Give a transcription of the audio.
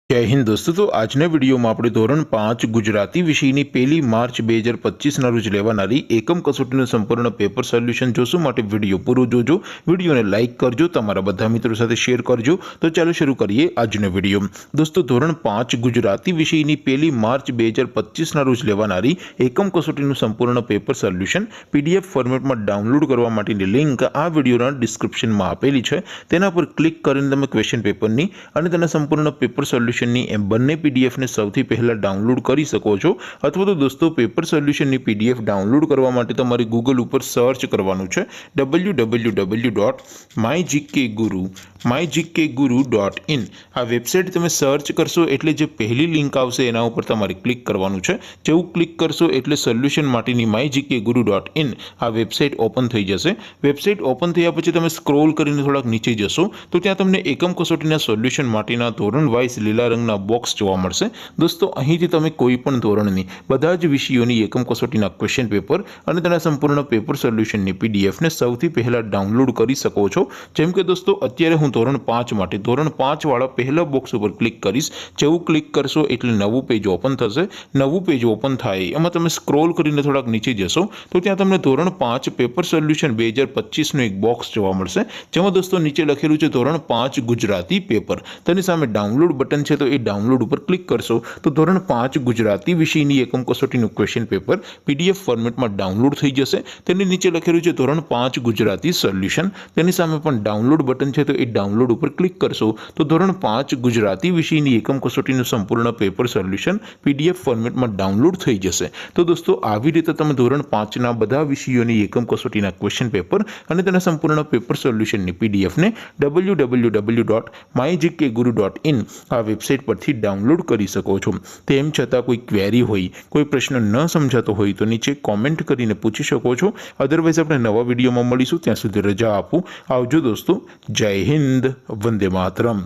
जय हिंद दोस्तों। तो આજના વિડીયોમાં આપણે ધોરણ 5 ગુજરાતી વિષયની 1 માર્ચ 2025ના રોજ લેવાનારી એકમ કસોટીનું સંપૂર્ણ પેપર સોલ્યુશન જોશું। માટે વિડીયો પૂરો જોજો, વિડીયોને લાઇક કરજો, તમારા બધા મિત્રો સાથે શેર કરજો। તો ચાલો શરૂ કરીએ આજનો વિડીયો। દોસ્તો ધોરણ 5 ગુજરાતી વિષયની 1 માર્ચ 2025ના રોજ લેવાનારી એકમ કસોટીનું સંપૂર્ણ પેપર સોલ્યુશન પીડીએફ ફોર્મેટમાં ડાઉનલોડ કરવા માટેની લિંક આ વિડીયોના ડિસ્ક્રિપ્શનમાં આપેલી છે। તેના પર ક્લિક કરીને તમે ક્વેશ્ચન પેપરની અને તેના સંપૂર્ણ પેપર સોલ્યુશન બંને પીડીએફ ને સૌથી પહેલા ડાઉનલોડ કરી શકો છો। અથવા તો દોસ્તો પેપર સોલ્યુશનની પીડીએફ ડાઉનલોડ કરવા માટે તમારે ગૂગલ ઉપર સર્ચ કરવાનું છે www.mygkguru.in। આ વેબસાઇટ તમે સર્ચ કરશો એટલે જે પહેલી લિંક આવશે એના ઉપર તમારે ક્લિક કરવાનું છે। જેવું ક્લિક કરશો એટલે સોલ્યુશન માટેની mygkguru.in આ વેબસાઇટ ઓપન થઈ જશે। વેબસાઇટ ઓપન થયા પછી તમે સ્ક્રોલ કરીને થોડાક નીચે જશો તો ત્યાં તમને એકમ કસોટીના સોલ્યુશન માટેના ધોરણ વાઇઝ લીલા રંગના બોક્સ જોવા મળશે। દોસ્તો અહીંથી તમે કોઈ પણ ધોરણની બધા જ વિષયોની એકમ કસોટીના ક્વેશ્ચન પેપર અને તેના સંપૂર્ણ પેપર સોલ્યુશનની પીડીએફ ને સૌથી પહેલા ડાઉનલોડ કરી શકો છો। જેમ કે દોસ્તો અત્યારે હું ધોરણ 5 માટે ધોરણ 5 વાળા પહેલા બોક્સ ઉપર ક્લિક કરીશ। જેવું ક્લિક કરશો એટલે નવું પેજ ઓપન થશે। નવું પેજ ઓપન થાય એમાં તમે સ્ક્રોલ કરીને થોડાક નીચે જશો તો ત્યાં તમને ધોરણ 5 પેપર સોલ્યુશન 2025 નું એક બોક્સ જોવા મળશે। જેમાં દોસ્તો નીચે લખેલું છે ધોરણ 5 ગુજરાતી પેપર। તેની સામે ડાઉનલોડ બટન છે તો એ ડાઉનલોડ ઉપર ક્લિક કરશો તો ધોરણ 5 ગુજરાતી વિષયની એકમ કસોટીનું ક્વેશ્ચન પેપર પીડીએફ ફોર્મેટમાં ડાઉનલોડ થઈ જશે। તેની નીચે લખેલું છે ધોરણ 5 ગુજરાતી સોલ્યુશન। તેની સામે પણ ડાઉનલોડ બટન છે તો એ ડાઉનલોડ ઉપર ક્લિક કરશો તો ધોરણ 5 ગુજરાતી વિષયની એકમ કસોટીનું સંપૂર્ણ પેપર સોલ્યુશન પીડીએફ ફોર્મેટમાં ડાઉનલોડ થઈ જશે। તો દોસ્તો આવી રીતે તમે ધોરણ 5ના બધા વિષયોની એકમ કસોટીના ક્વેશ્ચન પેપર અને તેના સંપૂર્ણ પેપર સોલ્યુશનની પીડીએફ ને www.mygkguru.in આ વેબસાઇટ પરથી ડાઉનલોડ કરી શકો છો। તેમ છતાં કોઈ ક્વેરી હોય, કોઈ પ્રશ્ન ન સમજાતો હોય તો નીચે કોમેન્ટ કરીને પૂછી શકો છો। અધરવાઇઝ આપણે નવા વિડીયોમાં મળીશું, ત્યાં સુધી રજા આપું। આવજો દોસ્તો। જય હિન્દ, વંદે માતરમ।